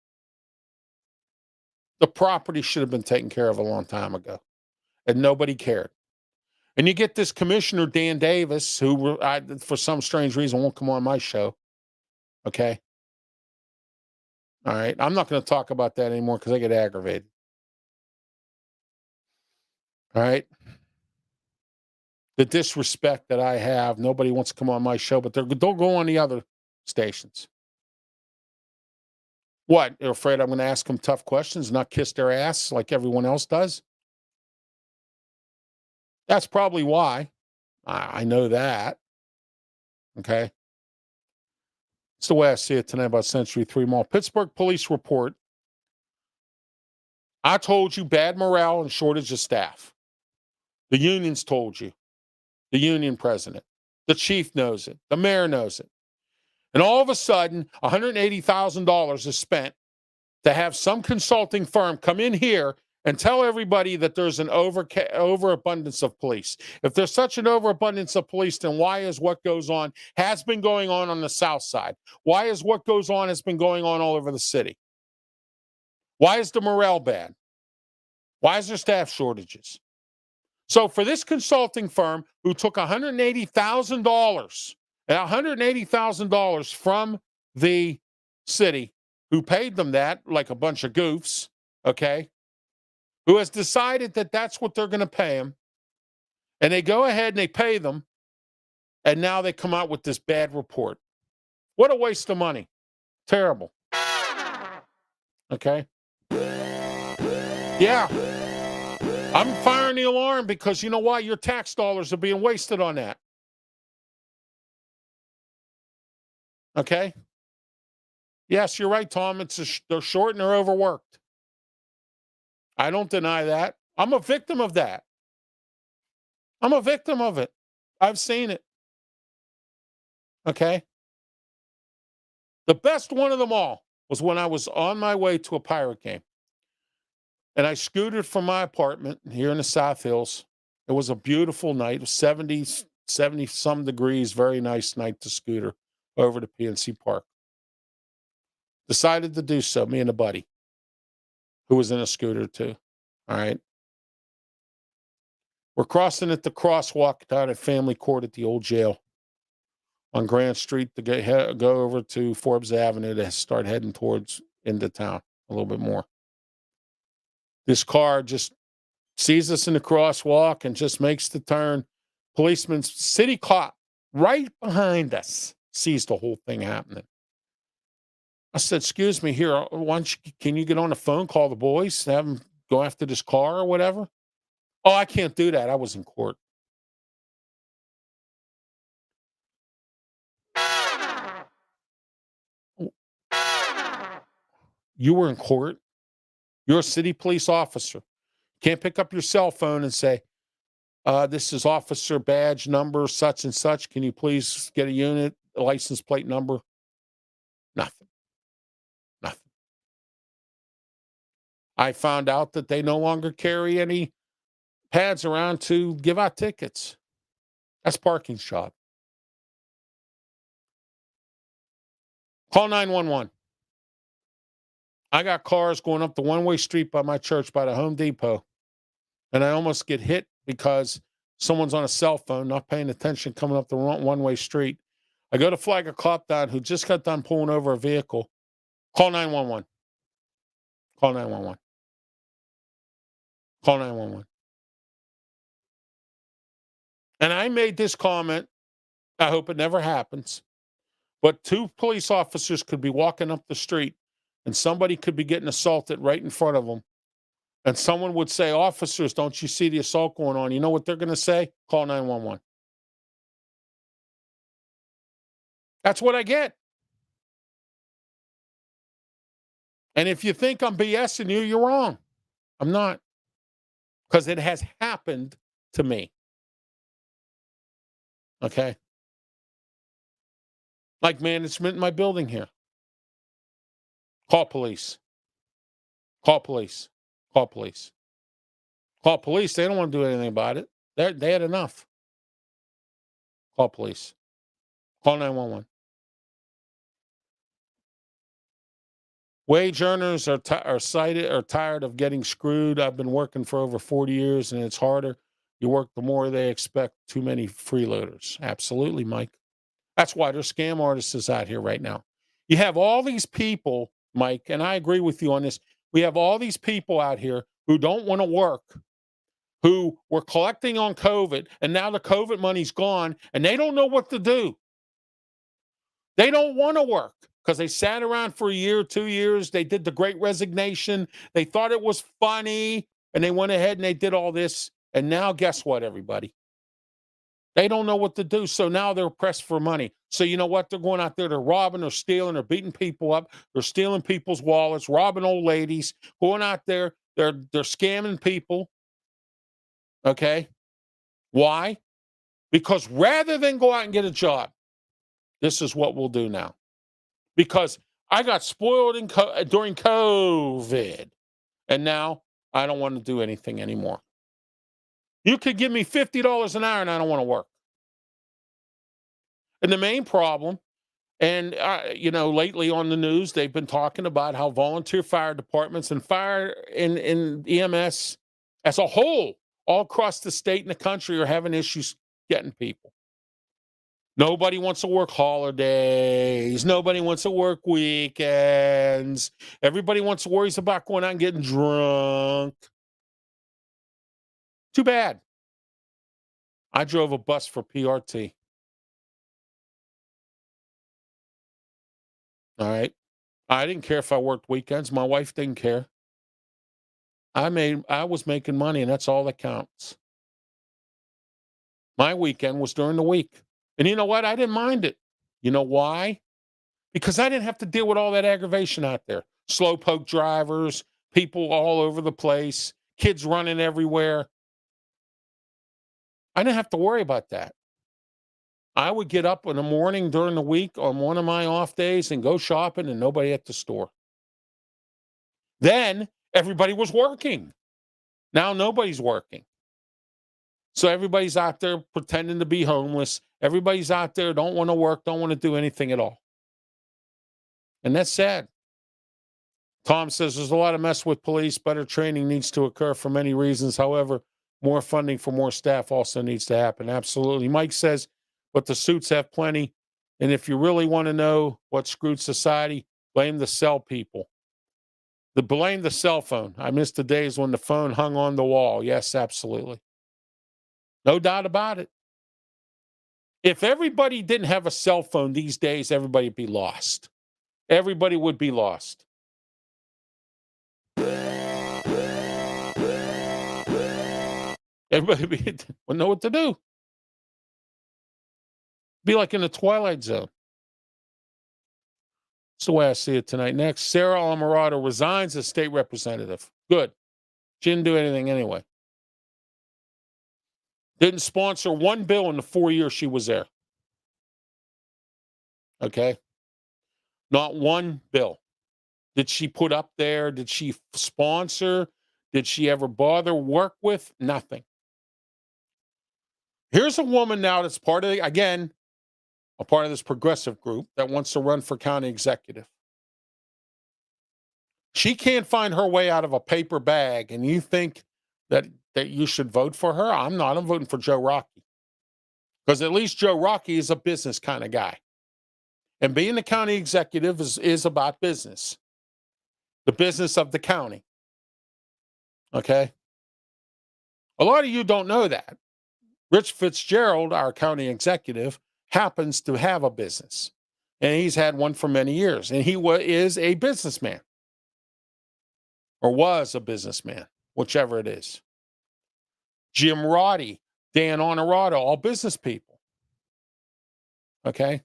[SPEAKER 2] The property should have been taken care of a long time ago. And nobody cared. And you get this commissioner, Dan Davis, who for some strange reason won't come on my show. Okay. All right. I'm not going to talk about that anymore because I get aggravated. All right. The disrespect that I have, nobody wants to come on my show, but they'll go on the other stations. What? They're afraid I'm going to ask them tough questions, not kiss their ass like everyone else does? That's probably why. I know that. Okay. It's the way I see it tonight about Century 3 Mall. Pittsburgh police report. I told you bad morale and shortage of staff. The unions told you. The union president. The chief knows it. The mayor knows it. And all of a sudden, $180,000 is spent to have some consulting firm come in here and tell everybody that there's an overabundance of police. If there's such an overabundance of police, then why is what goes on, has been going on the South Side? Why is what goes on has been going on all over the city? Why is the morale bad? Why is there staff shortages? So for this consulting firm who took $180,000 and $180,000 from the city, who paid them that like a bunch of goofs, okay, who has decided that that's what they're going to pay them, and they go ahead and they pay them, and now they come out with this bad report. What a waste of money. Terrible. Okay? Yeah. I'm firing the alarm because you know why? Your tax dollars are being wasted on that. Okay? Yes, you're right, Tom. They're short and they're overworked. I don't deny that. I'm a victim of that. I'm a victim of it. I've seen it. Okay? The best one of them all was when I was on my way to a Pirate game. And I scooted from my apartment here in the South Hills. It was a beautiful night. It was 70 some degrees. Very nice night to scooter over to PNC Park. Decided to do so, me and a buddy who was in a scooter too. All right. We're crossing at the crosswalk down at Family Court at the old jail on Grant Street to go over to Forbes Avenue to start heading towards into town a little bit more. This car just sees us in the crosswalk and just makes the turn. Policeman, city cop, right behind us, sees the whole thing happening. I said, excuse me, here, can you get on the phone, call the boys, have them go after this car or whatever? Oh, I can't do that. I was in court. You were in court? You're a city police officer. Can't pick up your cell phone and say, this is officer badge number such and such. Can you please get a unit, a license plate number? Nothing. Nothing. I found out that they no longer carry any pads around to give out tickets. That's parking's job. Call 911. I got cars going up the one-way street by my church by the Home Depot, and I almost get hit because someone's on a cell phone, not paying attention, coming up the wrong one-way street. I go to flag a cop down who just got done pulling over a vehicle. Call 911. Call 911. Call 911. And I made this comment. I hope it never happens. But two police officers could be walking up the street and somebody could be getting assaulted right in front of them. And someone would say, officers, don't you see the assault going on? You know what they're going to say? Call 911. That's what I get. And if you think I'm BSing you, you're wrong. I'm not. Because it has happened to me. Okay? Like management in my building here. Call police. Call police. Call police. Call police. They don't want to do anything about it. They had enough. Call police. Call 911. Wage earners are tired of getting screwed. I've been working for over 40 years, and it's harder. You work, the more they expect. Too many freeloaders. Absolutely, Mike. That's why there's scam artists out here right now. You have all these people, Mike, and I agree with you on this. We have all these people out here who don't want to work, who were collecting on COVID, and now the COVID money's gone, and they don't know what to do. They don't want to work because they sat around for a year, 2 years. They did the Great Resignation. They thought it was funny, and they went ahead and they did all this. And now guess what, everybody? They don't know what to do. So now they're pressed for money. So you know what? They're going out there, they're robbing, they're stealing, they're beating people up, they're stealing people's wallets, robbing old ladies, going out there, they're scamming people. Okay. Why? Because rather than go out and get a job, this is what we'll do now. Because I got spoiled during COVID, and now I don't want to do anything anymore. You could give me $50 an hour, and I don't want to work. And the main problem, and lately on the news, they've been talking about how volunteer fire departments and fire in EMS as a whole, all across the state and the country, are having issues getting people. Nobody wants to work holidays. Nobody wants to work weekends. Everybody worries about going out and getting drunk. Too bad. I drove a bus for PRT. All right. I didn't care if I worked weekends. My wife didn't care. I was making money, and that's all that counts. My weekend was during the week. And you know what? I didn't mind it. You know why? Because I didn't have to deal with all that aggravation out there. Slowpoke drivers, people all over the place, kids running everywhere. I didn't have to worry about that. I would get up in the morning during the week on one of my off days and go shopping, and nobody at the store. Then everybody was working. Now nobody's working. So everybody's out there pretending to be homeless. Everybody's out there, don't want to work, don't want to do anything at all. And that's sad. Tom says there's a lot of mess with police. Better training needs to occur for many reasons. However, more funding for more staff also needs to happen. Absolutely. Mike says, but the suits have plenty. And if you really want to know what screwed society, blame the cell people. Blame the cell phone. I miss the days when the phone hung on the wall. Yes, absolutely. No doubt about it. If everybody didn't have a cell phone these days, everybody would be lost. Everybody would be lost. Everybody would know what to do. Be like in the Twilight Zone. That's the way I see it tonight. Next, Sarah Alvarado resigns as state representative. Good. She didn't do anything anyway. Didn't sponsor one bill in the 4 years she was there. Okay? Not one bill. Did she put up there? Did she sponsor? Did she ever bother work with? Nothing. Here's a woman now that's part of, again, a part of this progressive group that wants to run for county executive. She can't find her way out of a paper bag, and you think that you should vote for her? I'm not. I'm voting for Joe Rocky. Because at least Joe Rocky is a business kind of guy. And being the county executive is about business. The business of the county. Okay? A lot of you don't know that. Rich Fitzgerald, our county executive, happens to have a business. And he's had one for many years. And he is a businessman. Or was a businessman, whichever it is. Jim Roddy, Dan Honorado, all business people. Okay?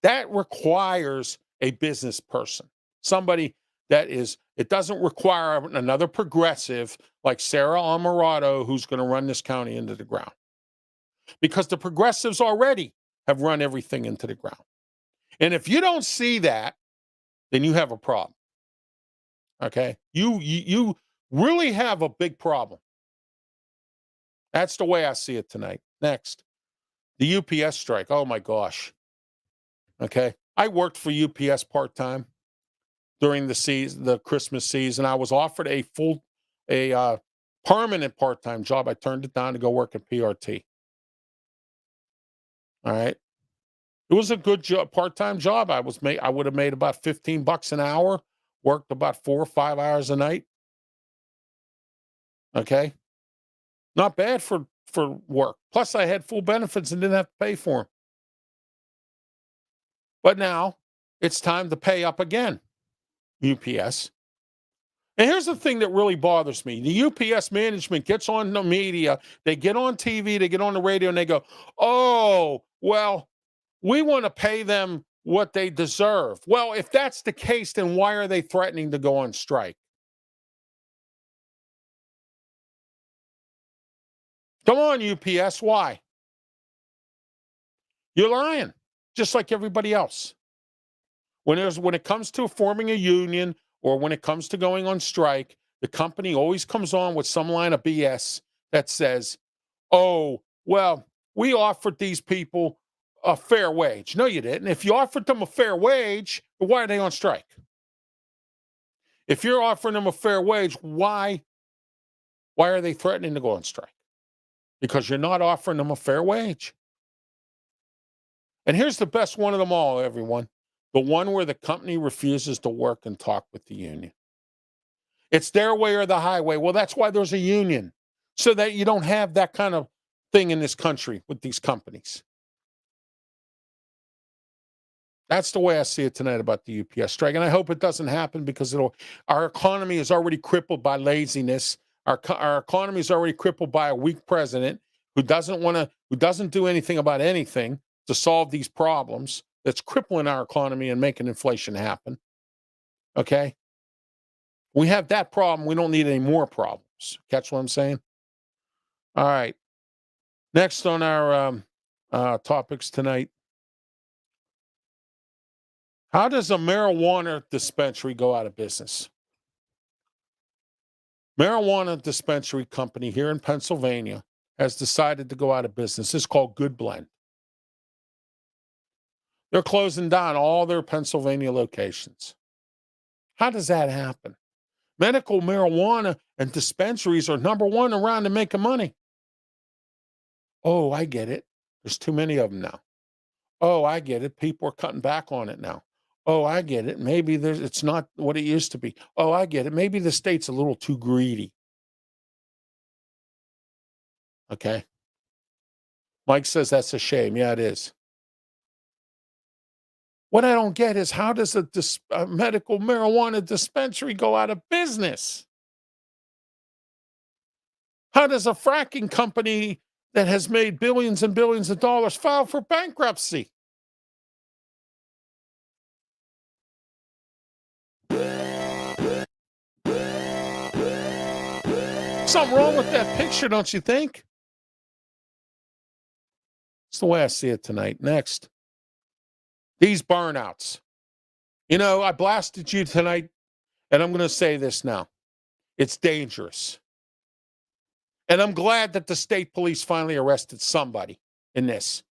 [SPEAKER 2] That requires a business person. Somebody that is, it doesn't require another progressive like Sarah Alvarado who's going to run this county into the ground. Because the progressives already have run everything into the ground. And if you don't see that, then you have a problem. Okay? You really have a big problem. That's the way I see it tonight. Next, the UPS strike. Oh my gosh. Okay. I worked for UPS part-time during the Christmas season. I was offered a permanent part-time job. I turned it down to go work at PRT. All right. It was a good job, part-time job. I would have made about $15 an hour, worked about 4 or 5 hours a night. Okay. Not bad for work. Plus, I had full benefits and didn't have to pay for them. But now it's time to pay up again, UPS. And here's the thing that really bothers me. The UPS management gets on the media, they get on TV, they get on the radio, and they go, oh, well, we want to pay them what they deserve. Well, if that's the case, then why are they threatening to go on strike? Come on, UPS, why? You're lying, just like everybody else. When it comes to forming a union or when it comes to going on strike, the company always comes on with some line of BS that says, "Oh, well, we offered these people a fair wage." No, you didn't. If you offered them a fair wage, why are they on strike? If you're offering them a fair wage, why are they threatening to go on strike? Because you're not offering them a fair wage. And here's the best one of them all, everyone. The one where the company refuses to work and talk with the union. It's their way or the highway. Well, that's why there's a union, so that you don't have that kind of thing in this country with these companies. That's the way I see it tonight about the UPS strike. And I hope it doesn't happen because our economy is already crippled by laziness. Our economy is already crippled by a weak president who doesn't do anything about anything to solve these problems, that's crippling our economy and making inflation happen. Okay? We have that problem. We don't need any more problems. Catch what I'm saying? All right. Next on our topics tonight. How does a marijuana dispensary go out of business? Marijuana dispensary company here in Pennsylvania has decided to go out of business. It's called Good Blend. They're closing down all their Pennsylvania locations. How does that happen? Medical marijuana and dispensaries are number one around to making money. Oh, I get it. There's too many of them now. Oh, I get it. People are cutting back on it now. Oh, I get it. Maybe it's not what it used to be. Oh, I get it. Maybe the state's a little too greedy. Okay. Mike says that's a shame. Yeah, it is. What I don't get is how does a medical marijuana dispensary go out of business? How does a fracking company that has made billions and billions of dollars file for bankruptcy? Something wrong with that picture, don't you think? It's the way I see it tonight. Next, these burnouts. You know, I blasted you tonight, and I'm going to say this now. It's dangerous. And I'm glad that the state police finally arrested somebody in this.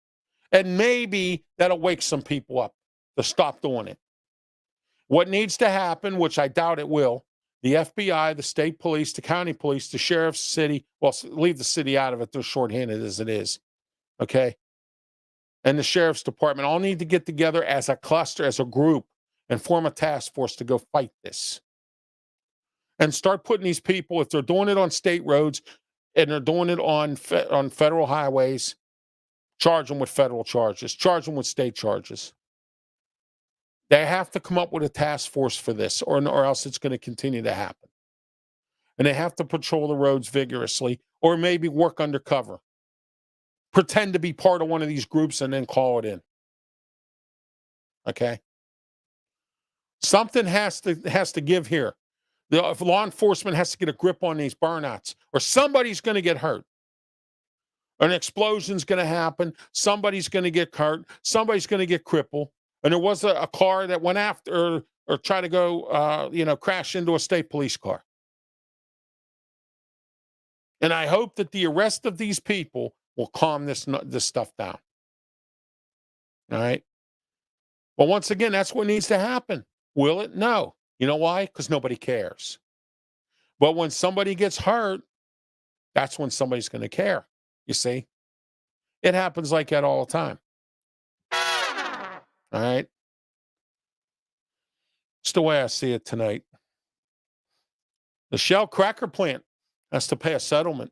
[SPEAKER 2] And maybe that'll wake some people up to stop doing it. What needs to happen, which I doubt it will, the FBI, the state police, the county police, the sheriff's city, well, leave the city out of it. They're shorthanded as it is. Okay? And the sheriff's department all need to get together as a cluster, as a group, and form a task force to go fight this. And start putting these people, if they're doing it on state roads and they're doing it on federal highways, charge them with federal charges, charge them with state charges. They have to come up with a task force for this, or else it's going to continue to happen. And they have to patrol the roads vigorously, or maybe work undercover. Pretend to be part of one of these groups and then call it in. Okay? Something has to give here. The law enforcement has to get a grip on these burnouts, or somebody's going to get hurt. An explosion's going to happen. Somebody's going to get hurt. Somebody's going to get crippled. And there was a car that went after or tried to go, crash into a state police car. And I hope that the arrest of these people will calm this stuff down. All right. But once again, that's what needs to happen. Will it? No. You know why? Because nobody cares. But when somebody gets hurt, that's when somebody's going to care. You see? It happens like that all the time. All right? It's the way I see it tonight. The Shell cracker plant has to pay a settlement.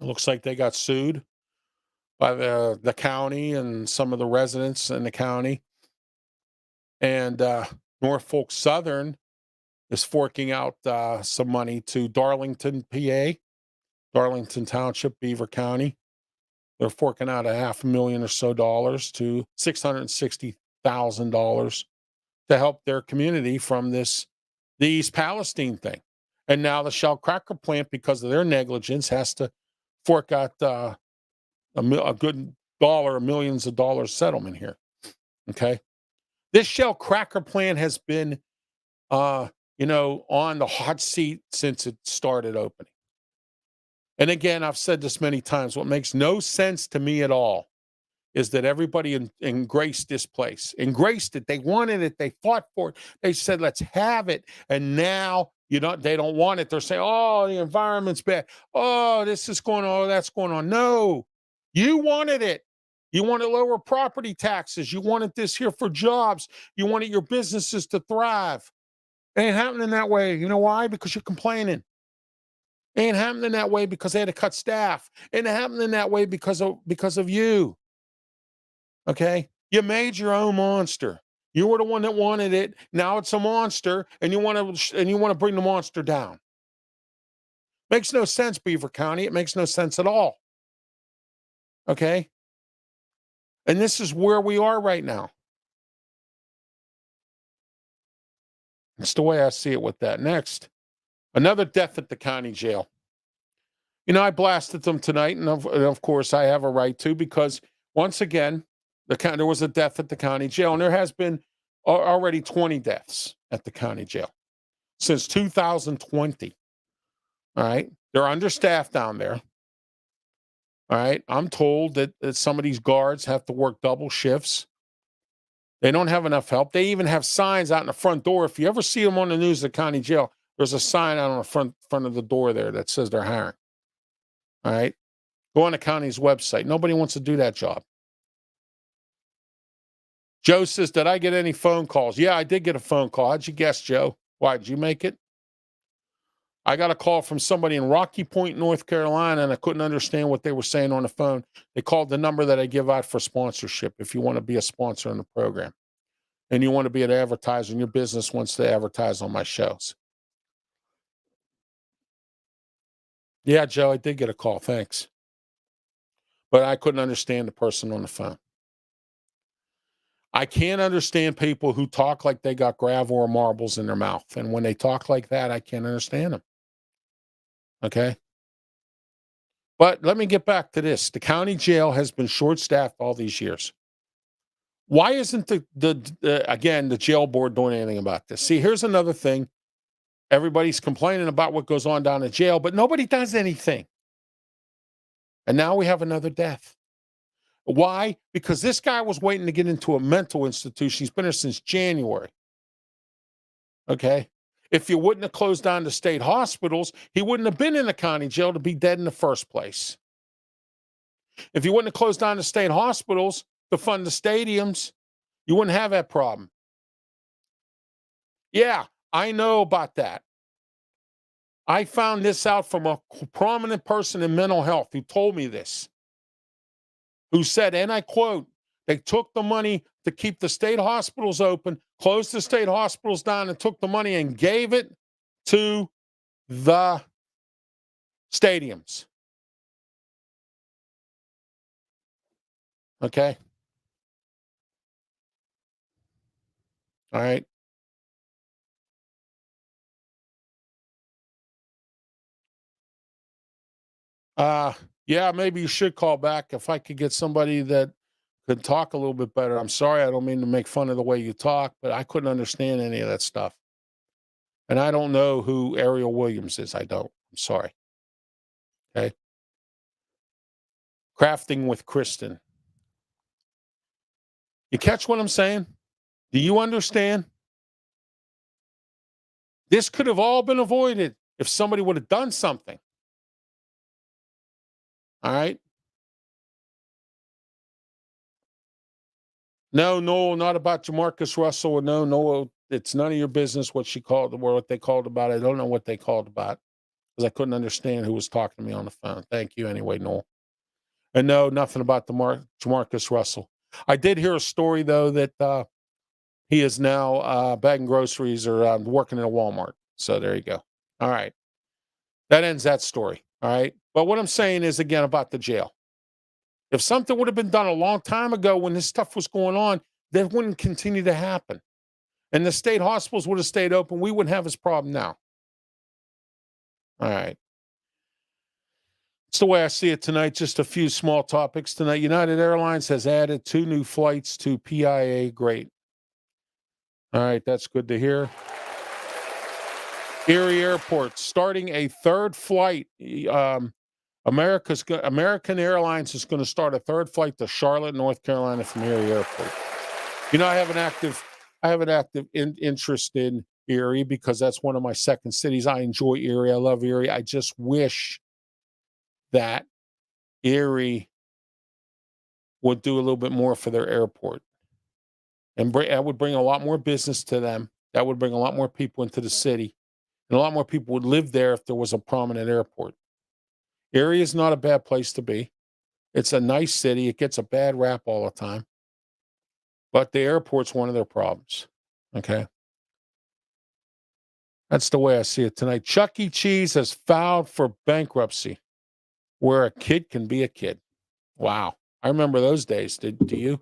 [SPEAKER 2] It looks like they got sued by the county and some of the residents in the county. And Norfolk Southern is forking out some money to Darlington, PA, Darlington Township, Beaver County. They're forking out $500,000 or so to $660,000 to help their community from the East Palestine thing. And now the Shell cracker plant, because of their negligence, has to fork out a good dollar, millions of dollars settlement here. Okay. This Shell cracker plant has been, on the hot seat since it started opening. And again, I've said this many times. What makes no sense to me at all is that everybody embraced this place, embraced it. They wanted it. They fought for it. They said, let's have it. And now, they don't want it. They're saying, oh, the environment's bad. Oh, this is going on. Oh, that's going on. No, you wanted it. You wanted lower property taxes. You wanted this here for jobs. You wanted your businesses to thrive. It ain't happening that way. You know why? Because you're complaining. It ain't happening that way because they had to cut staff. It ain't happening that way because of you. Okay? You made your own monster. You were the one that wanted it. Now it's a monster, and you want to bring the monster down. Makes no sense, Beaver County. It makes no sense at all. Okay? And this is where we are right now. That's the way I see it with that. Next, another death at the county jail. I blasted them tonight, and of course I have a right to, because once again, there was a death at the county jail, and there has been already 20 deaths at the county jail since 2020. All right. They're understaffed down there. All right. I'm told that some of these guards have to work double shifts. They don't have enough help. They even have signs out in the front door. If you ever see them on the news at the county jail, there's a sign out on the front of the door there that says they're hiring. All right. Go on the county's website. Nobody wants to do that job. Joe says, did I get any phone calls? Yeah, I did get a phone call. How'd you guess, Joe? Why, did you make it? I got a call from somebody in Rocky Point, North Carolina, and I couldn't understand what they were saying on the phone. They called the number that I give out for sponsorship if you want to be a sponsor in the program and you want to be an advertiser and your business wants to advertise on my shows. Yeah, Joe, I did get a call. Thanks. But I couldn't understand the person on the phone. I can't understand people who talk like they got gravel or marbles in their mouth. And when they talk like that, I can't understand them. Okay? But let me get back to this. The county jail has been short-staffed all these years. Why isn't the jail board doing anything about this? See, here's another thing. Everybody's complaining about what goes on down in jail, but nobody does anything. And now we have another death. Why? Because this guy was waiting to get into a mental institution. He's been there since January. Okay? If you wouldn't have closed down the state hospitals, he wouldn't have been in the county jail to be dead in the first place. If you wouldn't have closed down the state hospitals to fund the stadiums, you wouldn't have that problem. Yeah, I know about that. I found this out from a prominent person in mental health who told me this. Who said, and I quote, they took the money to keep the state hospitals open, closed the state hospitals down, and took the money and gave it to the stadiums. Okay? All right? Yeah, maybe you should call back if I could get somebody that could talk a little bit better. I'm sorry, I don't mean to make fun of the way you talk, but I couldn't understand any of that stuff. And I don't know who Ariel Williams is. I don't. I'm sorry. Okay. Crafting with Kristen. You catch what I'm saying? Do you understand? This could have all been avoided if somebody would have done something. All right. No, not about Jamarcus Russell. No, it's none of your business what they called about. I don't know what they called about because I couldn't understand who was talking to me on the phone. Thank you anyway, Noel. And no, nothing about Jamarcus Russell. I did hear a story, though, that he is now bagging groceries or working in a Walmart. So there you go. All right. That ends that story. All right. But what I'm saying is, again, about the jail. If something would have been done a long time ago when this stuff was going on, that wouldn't continue to happen. And the state hospitals would have stayed open. We wouldn't have this problem now. All right. It's the way I see it tonight. Just a few small topics tonight. United Airlines has added 2 new flights to PIA. Great. All right. That's good to hear. Erie Airport starting a third flight. American Airlines is going to start a third flight to Charlotte, North Carolina from Erie Airport. You know, I have an active interest in Erie because that's one of my second cities. I enjoy Erie. I love Erie. I just wish that Erie would do a little bit more for their airport, and that would bring a lot more business to them. That would bring a lot more people into the city, and a lot more people would live there if there was a prominent airport. Erie is not a bad place to be. It's a nice city. It gets a bad rap all the time. But the airport's one of their problems. Okay? That's the way I see it tonight. Chuck E. Cheese has filed for bankruptcy where a kid can be a kid. Wow. I remember those days. Do you?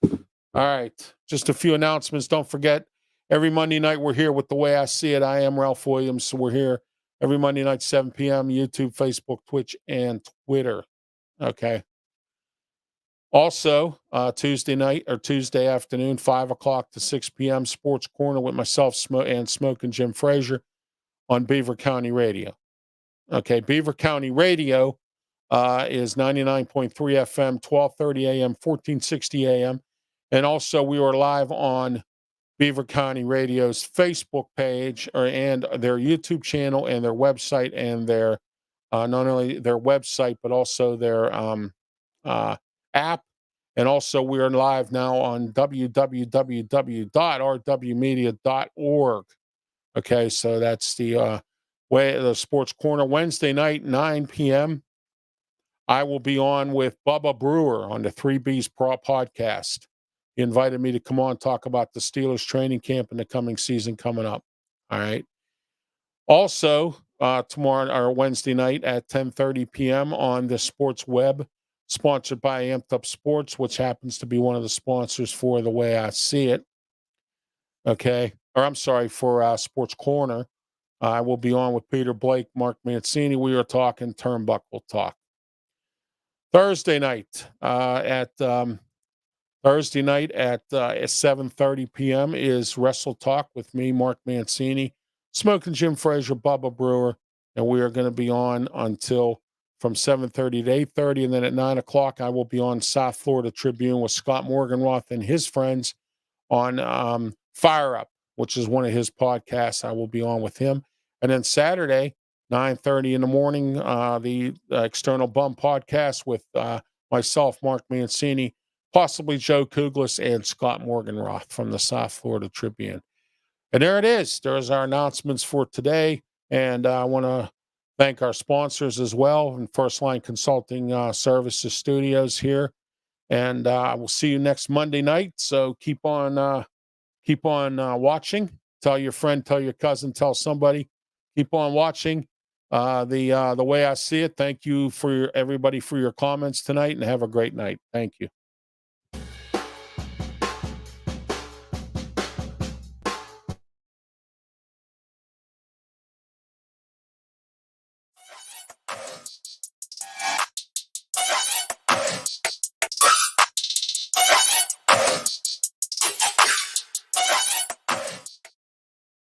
[SPEAKER 2] All right. Just a few announcements. Don't forget, every Monday night we're here with The Way I See It. I am Ralph Williams. So we're here every Monday night, 7 p.m., YouTube, Facebook, Twitch, and Twitter. Okay. Also, Tuesday afternoon, 5 o'clock to 6 p.m., Sports Corner with myself and Smoking Jim Frazier on Beaver County Radio. Okay, Beaver County Radio is 99.3 FM, 1230 AM, 1460 AM. And also, we are live on Beaver County Radio's Facebook page and their YouTube channel and their website and their not only their website, but also their app. And also, we are live now on www.rwmedia.org. Okay, so that's the Sports Corner. Wednesday night, 9 p.m., I will be on with Bubba Brewer on the 3Bs Pro podcast. He invited me to come on and talk about the Steelers training camp and the coming season coming up. All right. Also, tomorrow or Wednesday night at 10:30 p.m. on the Sports Web, sponsored by Amped Up Sports, which happens to be one of the sponsors for The Way I See It. Okay. Or I'm sorry, for Sports Corner. I will be on with Peter Blake, Mark Mancini. We are talking Turnbuckle Talk. Thursday night at 7:30 p.m. is Wrestle Talk with me, Mark Mancini, Smoking Jim Frazier, Bubba Brewer, and we are going to be on until from 7:30 to 8:30, and then at 9 o'clock I will be on South Florida Tribune with Scott Morganroth and his friends on Fire Up, which is one of his podcasts. I will be on with him, and then Saturday, 9:30 in the morning, the External Bum podcast with myself, Mark Mancini, possibly Joe Kuglis, and Scott Morganroth from the South Florida Tribune. And there it is. There's our announcements for today. And I want to thank our sponsors as well, and First Line Consulting Services Studios here. And I will see you next Monday night. So keep on watching. Tell your friend, tell your cousin, tell somebody. Keep on watching The Way I See It. Thank you for everybody for your comments tonight, and have a great night. Thank you.